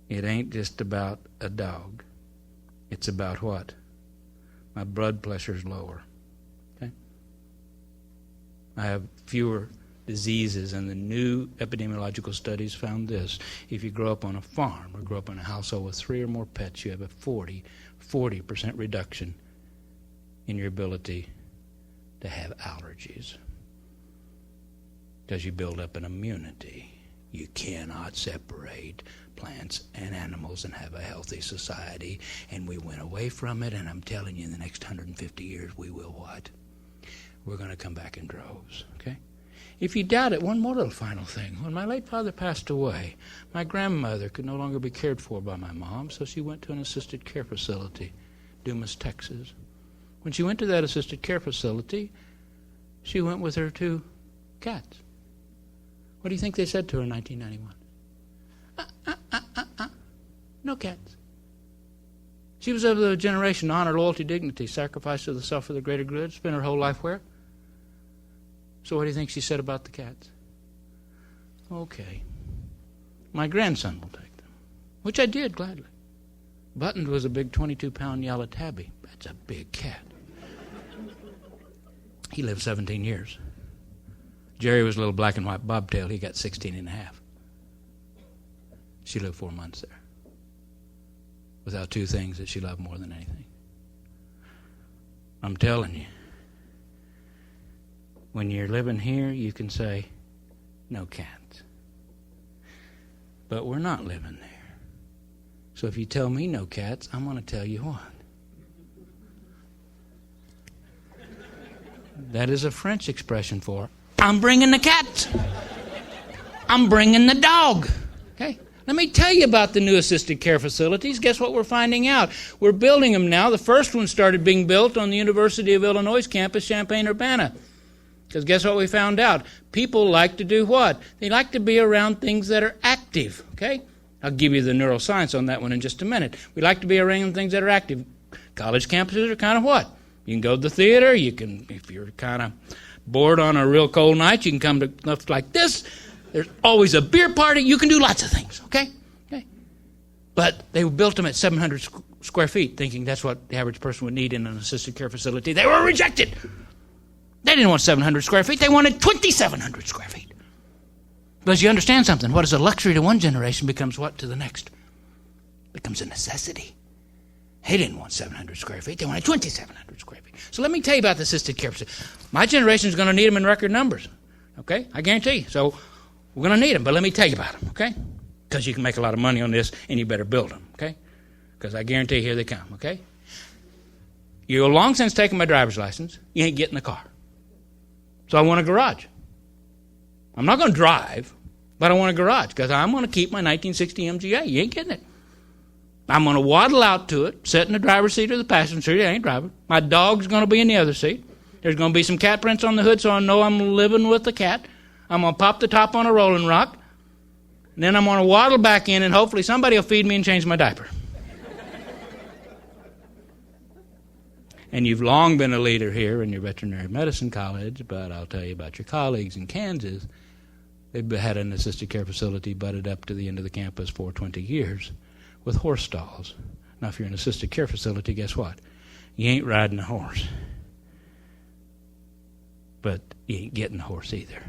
It ain't just about a dog. It's about what? My blood pressure's lower. Okay? I have fewer diseases, and the new epidemiological studies found this. If you grow up on a farm or grow up in a household with 3 or more pets, you have a 40% reduction in your ability to have allergies, because you build up an immunity. You cannot separate plants and animals and have a healthy society, and we went away from it, and I'm telling you, in the next 150 years, we will what? We're going to come back in droves, okay? If you doubt it, one more little final thing. When my late father passed away, my grandmother could no longer be cared for by my mom, so she went to an assisted care facility, Dumas, Texas. When she went to that assisted care facility, she went with her 2 cats. What do you think they said to her in 1991? No cats. She was of the generation, honor, loyalty, dignity, sacrifice to the self for the greater good, spent her whole life where? So what do you think she said about the cats? Okay, my grandson will take them, which I did gladly. Button was a big 22-pound yellow tabby. That's a big cat. He lived 17 years. Jerry was a little black and white bobtail. He got 16 and a half. She lived 4 months there without 2 things that she loved more than anything. I'm telling you, when you're living here, you can say, no cats. But we're not living there. So if you tell me no cats, I'm going to tell you what. That is a French expression for, I'm bringing the cat. I'm bringing the dog. Okay? Let me tell you about the new assisted care facilities. Guess what we're finding out? We're building them now. The first one started being built on the University of Illinois campus, Champaign-Urbana. Because guess what we found out? People like to do what? They like to be around things that are active. Okay? I'll give you the neuroscience on that one in just a minute. We like to be around things that are active. College campuses are kind of what? You can go to the theater. You can, if you're kind of bored on a real cold night, you can come to stuff like this. There's always a beer party. You can do lots of things, okay? But they built them at 700 square feet, thinking that's what the average person would need in an assisted care facility. They were rejected. They didn't want 700 square feet. They wanted 2,700 square feet. Because you understand something. What is a luxury to one generation becomes what to the next? Becomes a necessity. They didn't want 700 square feet. They wanted 2,700 square feet. So let me tell you about the assisted care facility. My generation is going to need them in record numbers. Okay? I guarantee you. So we're going to need them, but let me tell you about them. Okay? Because you can make a lot of money on this, and you better build them. Okay? Because I guarantee here they come. Okay? You're long since taken my driver's license. You ain't getting the car. So I want a garage. I'm not going to drive, but I want a garage because I'm going to keep my 1960 MGA. You ain't getting it. I'm going to waddle out to it, sit in the driver's seat or the passenger seat. I ain't driving. My dog's going to be in the other seat. There's going to be some cat prints on the hood so I know I'm living with the cat. I'm going to pop the top on a Rolling Rock. And then I'm going to waddle back in and hopefully somebody will feed me and change my diaper. And you've long been a leader here in your veterinary medicine college, but I'll tell you about your colleagues in Kansas. They've had an assisted care facility butted up to the end of the campus for 20 years with horse stalls. Now, if you're in an assisted care facility, guess what? You ain't riding a horse. But you ain't getting a horse either.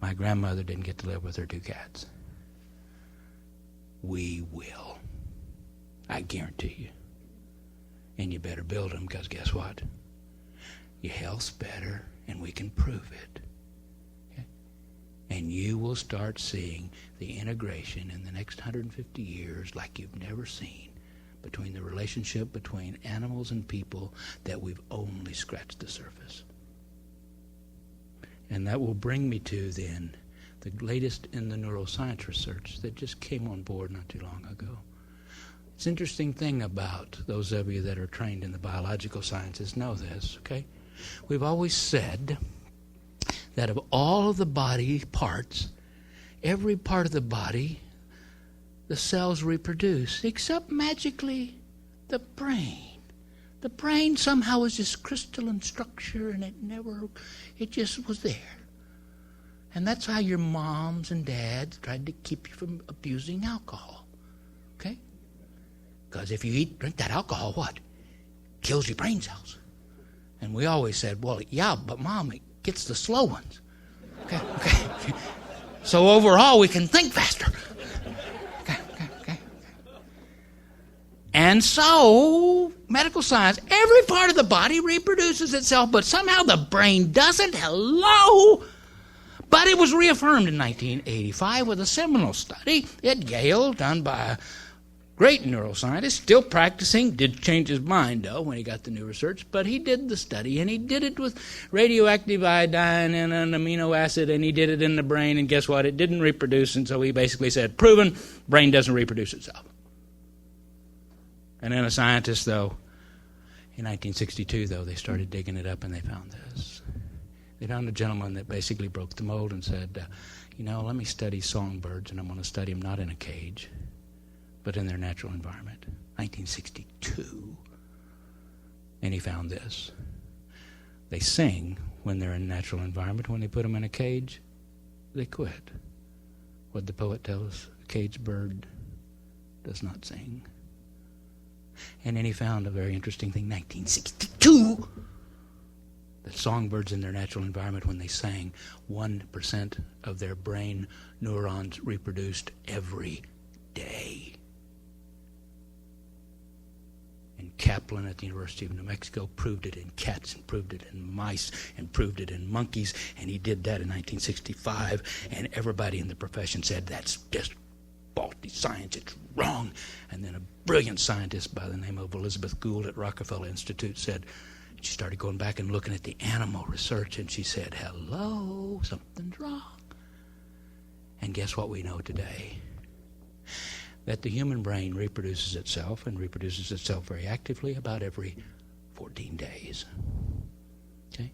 My grandmother didn't get to live with her 2 cats. We will. I guarantee you. And you better build them because guess what? Your health's better and we can prove it. Okay? And you will start seeing the integration in the next 150 years like you've never seen between the relationship between animals and people that we've only scratched the surface. And that will bring me to then the latest in the neuroscience research that just came on board not too long ago. It's an interesting thing about those of you that are trained in the biological sciences know this, okay? We've always said that of all of the body parts, every part of the body, the cells reproduce, except magically the brain. The brain somehow is this crystalline structure and it just was there. And that's how your moms and dads tried to keep you from abusing alcohol, okay? Because if you drink that alcohol, what? Kills your brain cells. And we always said, well, yeah, but Mom, it gets the slow ones. Okay. So overall, we can think faster. Okay. And so, medical science, every part of the body reproduces itself, but somehow the brain doesn't. Hello? But it was reaffirmed in 1985 with a seminal study at Yale done by a great neuroscientist, still practicing, did change his mind, though, when he got the new research, but he did the study, and he did it with radioactive iodine and an amino acid, and he did it in the brain, and guess what? It didn't reproduce, and so he basically said, proven, brain doesn't reproduce itself. And then a scientist, though, in 1962, though, they started digging it up, and they found this. They found a gentleman that basically broke the mold and said, let me study songbirds, and I'm going to study them not in a cage, but in their natural environment. 1962. And he found this. They sing when they're in a natural environment. When they put them in a cage, they quit. What the poet tells us, a caged bird does not sing. And then he found a very interesting thing, 1962, that songbirds in their natural environment, when they sang, 1% of their brain neurons reproduced every day. And Kaplan at the University of New Mexico proved it in cats and proved it in mice and proved it in monkeys, and he did that in 1965, and everybody in the profession said that's just faulty science, it's wrong. And then a brilliant scientist by the name of Elizabeth Gould at Rockefeller Institute said, she started going back and looking at the animal research, and she said, hello, something's wrong. And guess what we know today? That the human brain reproduces itself, and reproduces itself very actively, about every 14 days. Okay?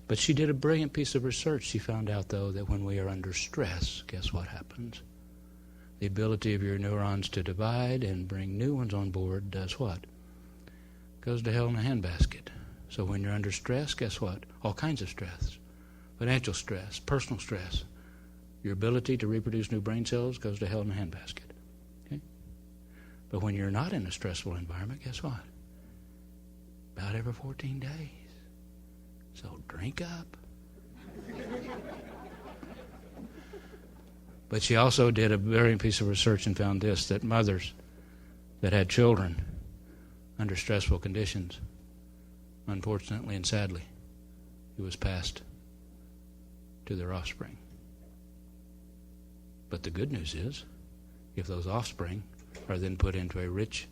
But she did a brilliant piece of research. She found out, though, that when we are under stress, guess what happens? The ability of your neurons to divide and bring new ones on board does what? Goes to hell in a handbasket. So when you're under stress, guess what? All kinds of stress. Financial stress, personal stress. Your ability to reproduce new brain cells goes to hell in a handbasket. Okay? But when you're not in a stressful environment, guess what? About every 14 days. So drink up. But she also did a brilliant piece of research and found this, that mothers that had children under stressful conditions, unfortunately and sadly, it was passed to their offspring. But the good news is, if those offspring are then put into a rich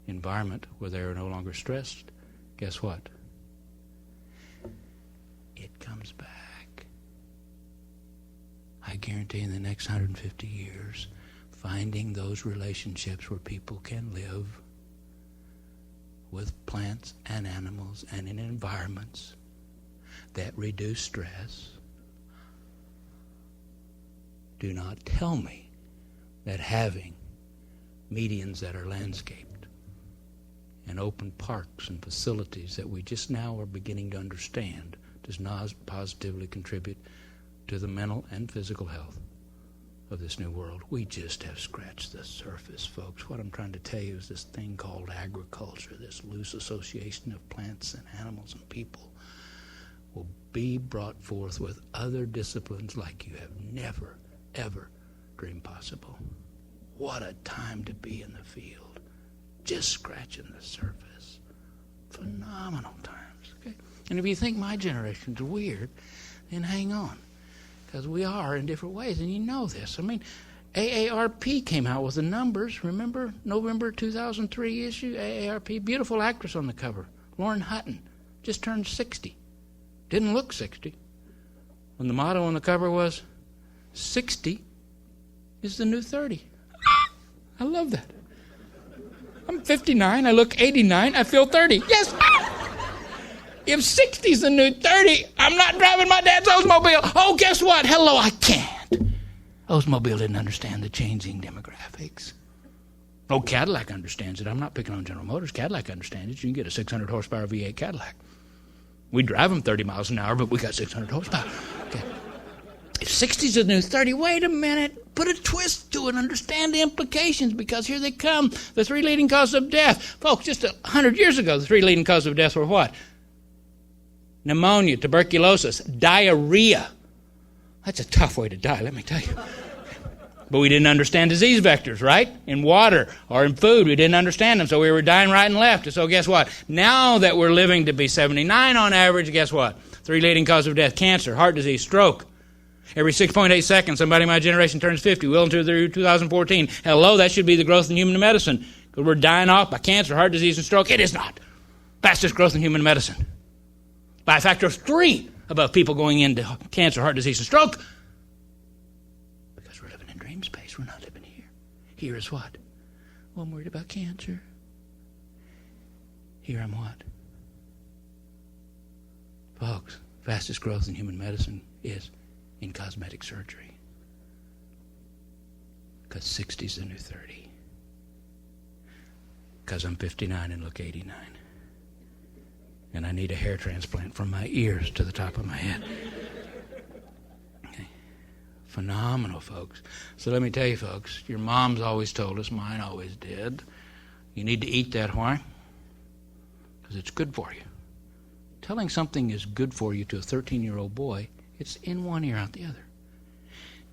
environment where they are no longer stressed, guess what? It comes back. I guarantee in the next 150 years, finding those relationships where people can live with plants and animals and in environments that reduce stress. Do not tell me that having medians that are landscaped and open parks and facilities that we just now are beginning to understand does not positively contribute to the mental and physical health of this new world. We just have scratched the surface, folks. What I'm trying to tell you is this thing called agriculture, this loose association of plants and animals and people, will be brought forth with other disciplines like you have never, ever dreamed possible. What a time to be in the field. Just scratching the surface. Phenomenal times. Okay? And if you think my generation's weird, then hang on. Because we are in different ways, and you know this. I mean, AARP came out with the numbers. Remember November 2003 issue? AARP, beautiful actress on the cover. Lauren Hutton, just turned 60. Didn't look 60. When the motto on the cover was, 60 is the new 30. I love that. I'm 59, I look 89, I feel 30. Yes! If 60's the new 30, I'm not driving my dad's Oldsmobile. Oh, guess what? Hello, I can't. Oldsmobile didn't understand the changing demographics. Oh, Cadillac understands it. I'm not picking on General Motors. Cadillac understands it. You can get a 600 horsepower V8 Cadillac. We drive them 30 miles an hour, but we got 600 horsepower. Okay. If 60 is the new 30, wait a minute. Put a twist to it. Understand the implications, because here they come. The 3 leading causes of death. Folks, just 100 years ago, the 3 leading causes of death were what? Pneumonia, tuberculosis, diarrhea. That's a tough way to die, let me tell you. But we didn't understand disease vectors, right? In water or in food, we didn't understand them, so we were dying right and left. And so guess what? Now that we're living to be 79 on average, guess what? 3 leading causes of death: cancer, heart disease, stroke. Every 6.8 seconds, somebody in my generation turns 50. Will until 2014. Hello, that should be the growth in human medicine. Because we're dying off by cancer, heart disease, and stroke. It is not. Fastest growth in human medicine. By a factor of 3 above people going into cancer, heart disease, and stroke. Because we're living in dream space. We're not living here. Here is what? Well, I'm worried about cancer. Here I'm what? Folks, fastest growth in human medicine is in cosmetic surgery. Because 60 is the new 30. Because I'm 59 and look 89. And I need a hair transplant from my ears to the top of my head. Okay. Phenomenal, folks. So let me tell you, folks, your moms always told us, mine always did, you need to eat that. Why? Because it's good for you. Telling something is good for you to a 13-year-old boy, it's in one ear, out the other.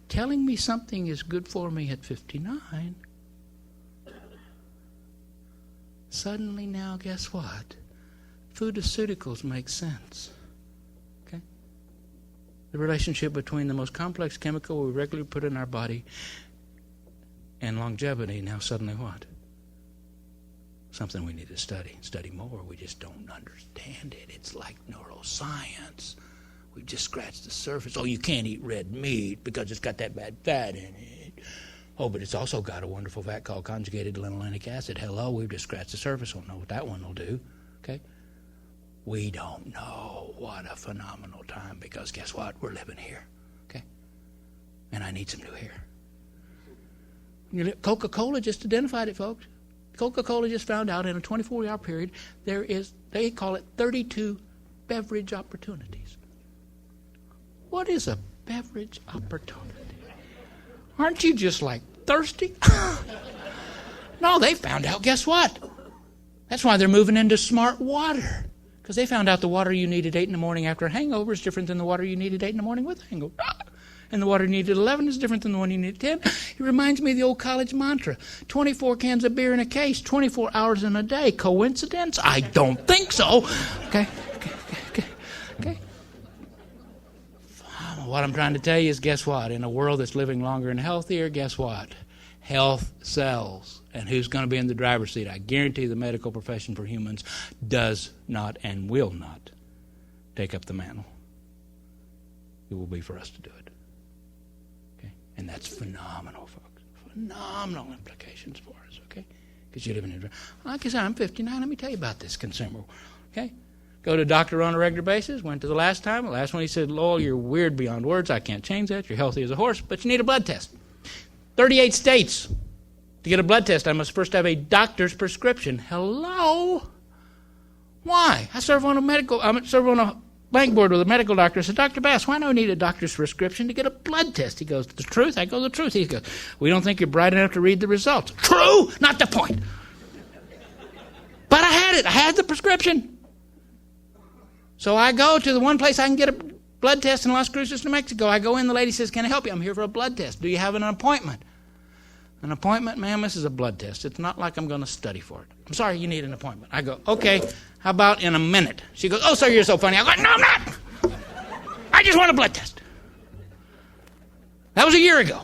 Telling me something is good for me at 59, suddenly now, guess what? Pharmaceuticals make sense. Okay? The relationship between the most complex chemical we regularly put in our body and longevity, now suddenly what? Something we need to study more. We just don't understand it. It's like neuroscience. We've just scratched the surface. Oh, you can't eat red meat because it's got that bad fat in it. Oh, but it's also got a wonderful fat called conjugated linolenic acid. Hello, we've just scratched the surface. Don't know what that one will do. Okay? We don't know. What a phenomenal time, because guess what? We're living here. Okay? And I need some new hair. Coca-Cola just identified it, folks. Coca-Cola just found out in a 24-hour period they call it 32 beverage opportunities. What is a beverage opportunity? Aren't you just like thirsty? No, they found out, guess what? That's why they're moving into smart water. Because they found out the water you need at 8 in the morning after a hangover is different than the water you need at 8 in the morning with a hangover. And the water you need at 11 is different than the one you need at 10. It reminds me of the old college mantra. 24 cans of beer in a case, 24 hours in a day. Coincidence? I don't think so. Okay. What I'm trying to tell you is, guess what? In a world that's living longer and healthier, guess what? Health sells. And who's going to be in the driver's seat? I guarantee the medical profession for humans does not and will not take up the mantle. It will be for us to do it. Okay? And that's phenomenal, folks. Phenomenal implications for us, okay? Because you live in a... Like I said, I'm 59. Let me tell you about this consumer. Okay? Go to a doctor on a regular basis. Went to the last time. The last one he said, Lowell, you're weird beyond words. I can't change that. You're healthy as a horse, but you need a blood test. 38 states. To get a blood test, I must first have a doctor's prescription. Hello? Why? I serve on a bank board with a medical doctor. I said, Dr. Bass, why do I need a doctor's prescription to get a blood test? He goes, the truth? I go, the truth. He goes, we don't think you're bright enough to read the results. True! Not the point. But I had it. I had the prescription. So I go to the one place I can get a blood test in Las Cruces, New Mexico. I go in, the lady says, can I help you? I'm here for a blood test. Do you have an appointment? An appointment, ma'am, this is a blood test. It's not like I'm going to study for it. I'm sorry, you need an appointment. I go, okay, how about in a minute? She goes, oh, sir, you're so funny. I go, no, I'm not. I just want a blood test. That was a year ago.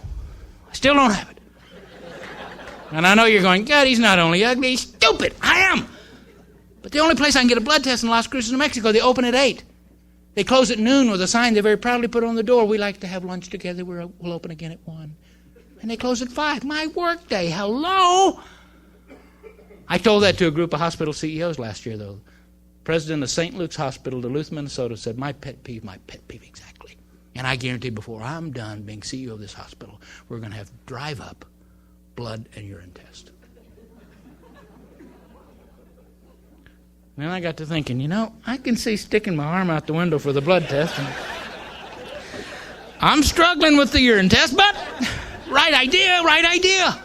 I still don't have it. And I know you're going, God, he's not only ugly, he's stupid. I am. But the only place I can get a blood test in Las Cruces, New Mexico, they open at 8. They close at noon with a sign they very proudly put on the door. We like to have lunch together. We'll open again at 1. And they close at 5. My work day. Hello? I told that to a group of hospital CEOs last year, though. President of St. Luke's Hospital, Duluth, Minnesota, said, my pet peeve exactly. And I guarantee before I'm done being CEO of this hospital, we're going to have drive-up blood and urine test. Then I got to thinking, I can see sticking my arm out the window for the blood test. And I'm struggling with the urine test, but right idea, right idea.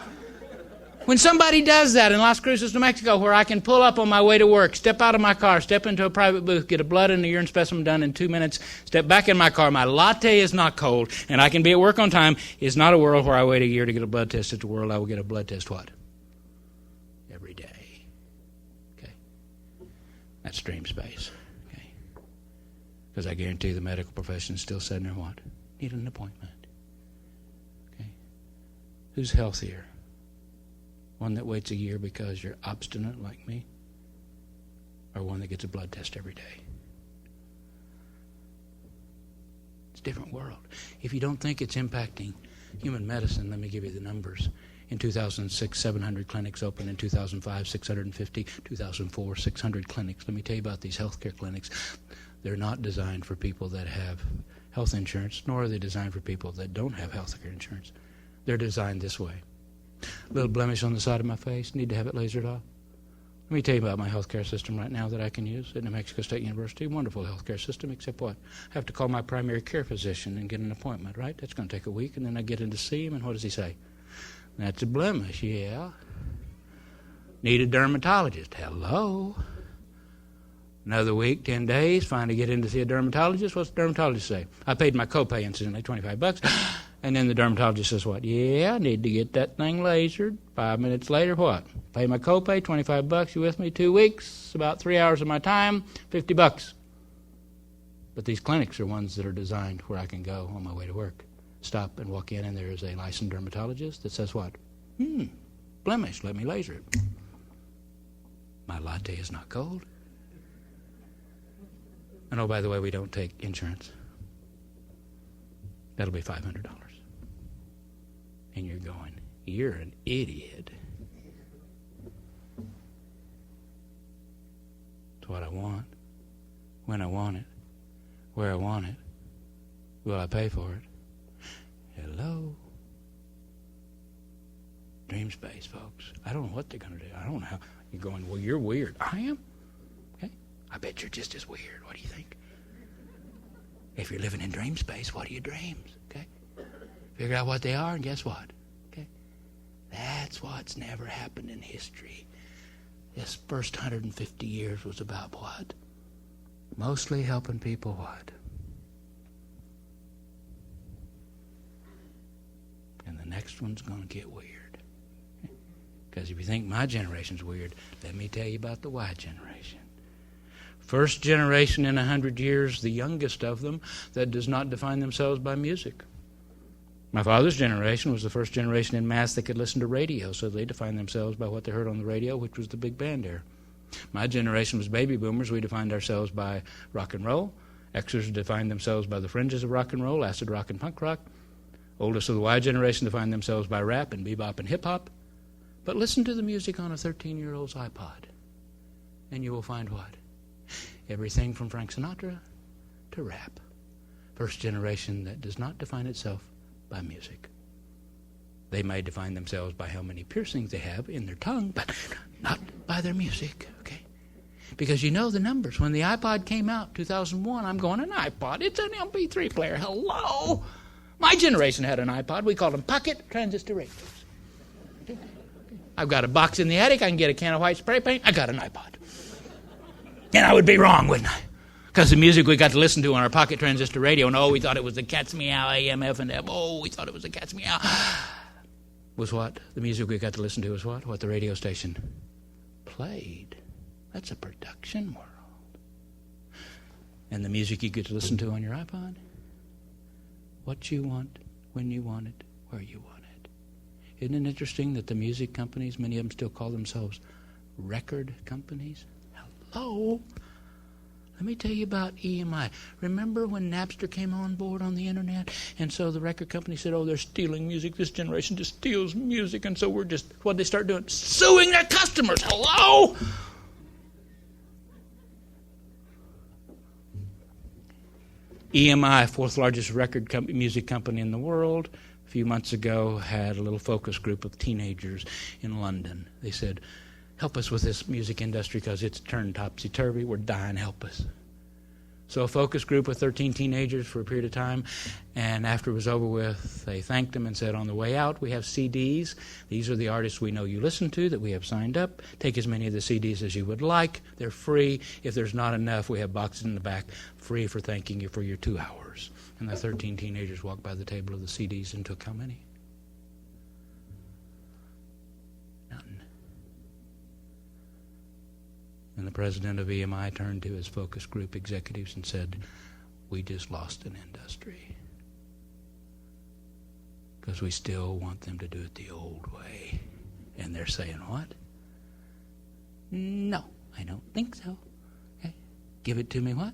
When somebody does that in Las Cruces, New Mexico, where I can pull up on my way to work, step out of my car, step into a private booth, get a blood and a urine specimen done in 2 minutes, step back in my car, my latte is not cold, and I can be at work on time, is not a world where I wait a year to get a blood test. It's a world I will get a blood test what? Every day. Okay? That's dream space. Okay? Because I guarantee the medical profession is still sitting there what? Need an appointment. Okay? Who's healthier? One that waits a year because you're obstinate like me? Or one that gets a blood test every day? It's a different world. If you don't think it's impacting human medicine, let me give you the numbers. In 2006, 700 clinics opened. In 2005, 650. 2004, 600 clinics. Let me tell you about these healthcare clinics. They're not designed for people that have health insurance, nor are they designed for people that don't have healthcare insurance. They're designed this way. Little blemish on the side of my face, need to have it lasered off. Let me tell you about my healthcare system right now that I can use at New Mexico State University. Wonderful healthcare system, except what? I have to call my primary care physician and get an appointment, right? That's going to take a week, and then I get in to see him, and what does he say? That's a blemish, yeah. Need a dermatologist. Hello. Another week, 10 days, finally get in to see a dermatologist. What's the dermatologist say? I paid my copay, incidentally, $25. And then the dermatologist says what? Yeah, I need to get that thing lasered. 5 minutes later, what? Pay my copay, $25. You with me? 2 weeks, about 3 hours of my time, $50. But these clinics are ones that are designed where I can go on my way to work, stop and walk in, and there is a licensed dermatologist that says what? Blemish, let me laser it. My latte is not cold. And oh, by the way, we don't take insurance. That'll be $500. And you're going, you're an idiot. It's what I want, when I want it, where I want it. Will I pay for it? Hello? Dream space, folks. I don't know what they're going to do. I don't know how. You're going, well, you're weird. I am? Okay. I bet you're just as weird. What do you think? If you're living in dream space, what are your dreams? Okay? Figure out what they are, and guess what? Okay? That's what's never happened in history. This first 150 years was about what? Mostly helping people what? And the next one's going to get weird. Because if you think my generation's weird, let me tell you about the Y generation. First generation in 100 years, the youngest of them, that does not define themselves by music. My father's generation was the first generation in mass that could listen to radio, so they defined themselves by what they heard on the radio, which was the big band era. My generation was baby boomers. We defined ourselves by rock and roll. Xers defined themselves by the fringes of rock and roll, acid rock and punk rock. Oldest of the Y generation defined themselves by rap and bebop and hip-hop. But listen to the music on a 13-year-old's iPod, and you will find what? Everything from Frank Sinatra to rap. First generation that does not define itself by music. They may define themselves by how many piercings they have in their tongue, but not by their music, okay? Because you know the numbers. When the iPod came out, 2001, I'm going, an iPod? It's an MP3 player. Hello? My generation had an iPod. We called them pocket transistor radios. Okay? I've got a box in the attic. I can get a can of white spray paint. I got an iPod. And I would be wrong, wouldn't I? Because the music we got to listen to on our pocket transistor radio, and oh, we thought it was the Cat's Meow, AM, F, and M. Oh, we thought it was the Cat's Meow. Was what? The music we got to listen to was what? What the radio station played. That's a production world. And the music you get to listen to on your iPod? What you want, when you want it, where you want it. Isn't it interesting that the music companies, many of them still call themselves record companies? Hello? Let me tell you about EMI. Remember when Napster came on board on the internet? And so the record company said, oh, they're stealing music. This generation just steals music. And so we're just, what'd they start doing? Suing their customers. Hello? EMI, fourth largest music company in the world, a few months ago had a little focus group of teenagers in London. They said, help us with this music industry because it's turned topsy-turvy. We're dying. Help us. So a focus group with 13 teenagers for a period of time, and after it was over with, they thanked them and said, on the way out, we have CDs. These are the artists we know you listen to that we have signed up. Take as many of the CDs as you would like. They're free. If there's not enough, we have boxes in the back, free for thanking you for your 2 hours. And the 13 teenagers walked by the table of the CDs and took how many? None. And the president of EMI turned to his focus group executives and said, we just lost an industry. Because we still want them to do it the old way. And they're saying, what? No, I don't think so. Okay. Give it to me what?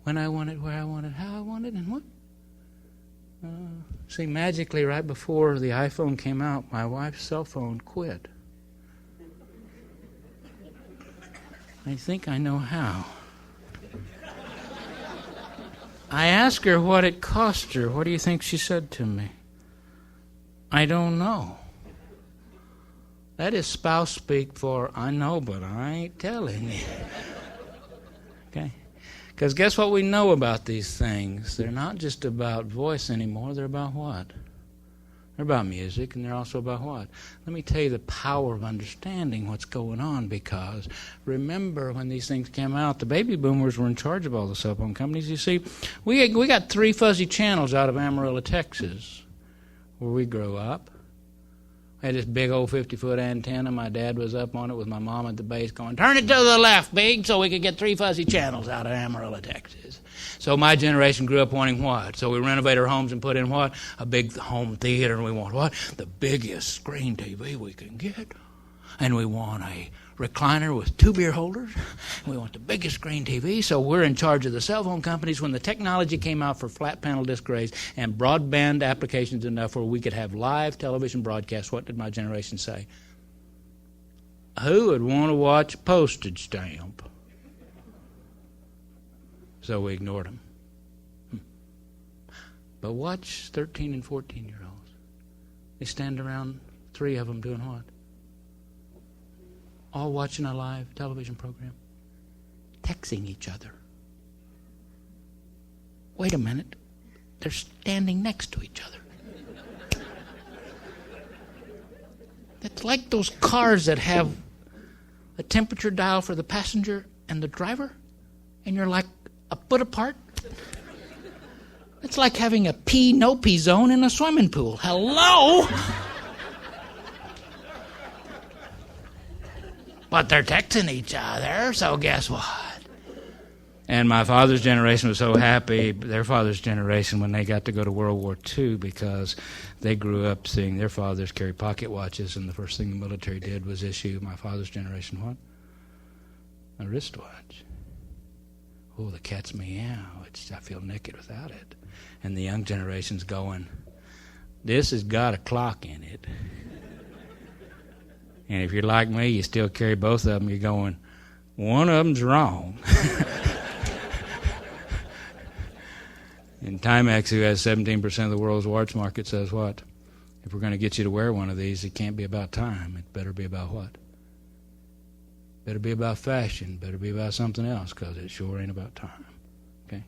When I want it, where I want it, how I want it, and what? See, magically, right before the iPhone came out, my wife's cell phone quit. I think I know how. I asked her what it cost her. What do you think she said to me? I don't know. That is spouse speak for, I know, but I ain't telling you. Okay? Because guess what we know about these things? They're not just about voice anymore. They're about what? They're about music, and they're also about what? Let me tell you the power of understanding what's going on, because remember when these things came out, the baby boomers were in charge of all the cell phone companies. You see, we got 3 fuzzy channels out of Amarillo, Texas, where we grew up. I had this big old 50-foot antenna. My dad was up on it with my mom at the base going, turn it to the left, big, so we could get 3 fuzzy channels out of Amarillo, Texas. So my generation grew up wanting what? So we renovate our homes and put in what? A big home theater, and we want what? The biggest screen TV we can get. And we want a recliner with 2 beer holders. We want the biggest screen TV, so we're in charge of the cell phone companies. When the technology came out for flat panel disc arrays and broadband applications enough where we could have live television broadcasts, what did my generation say? Who would want to watch a postage stamp? So we ignored them. But watch 13 and 14-year-olds. They stand around, 3 of them doing what? All watching a live television program. Texting each other. Wait a minute. They're standing next to each other. It's like those cars that have a temperature dial for the passenger and the driver, and you're like a foot apart. It's like having a pee, no pee zone in a swimming pool. Hello? But they're texting each other, so guess what? And my father's generation was so happy, their father's generation, when they got to go to World War II, because they grew up seeing their fathers carry pocket watches, and the first thing the military did was issue my father's generation what? A wristwatch. Oh, the cat's meow. I feel naked without it. And the young generation's going, this has got a clock in it. And if you're like me, you still carry both of them. You're going, one of them's wrong. And Timex, who has 17% of the world's watch market, says what? If we're going to get you to wear one of these, it can't be about time. It better be about what? Better be about fashion. Better be about something else, because it sure ain't about time. Okay?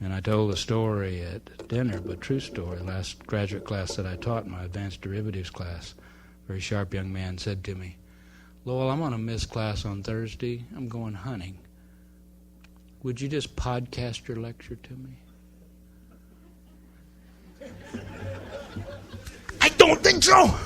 And I told a story at dinner, but true story. Last graduate class that I taught, my advanced derivatives class, a very sharp young man said to me, Lowell, I'm going to miss class on Thursday. I'm going hunting. Would you just podcast your lecture to me? I don't think so.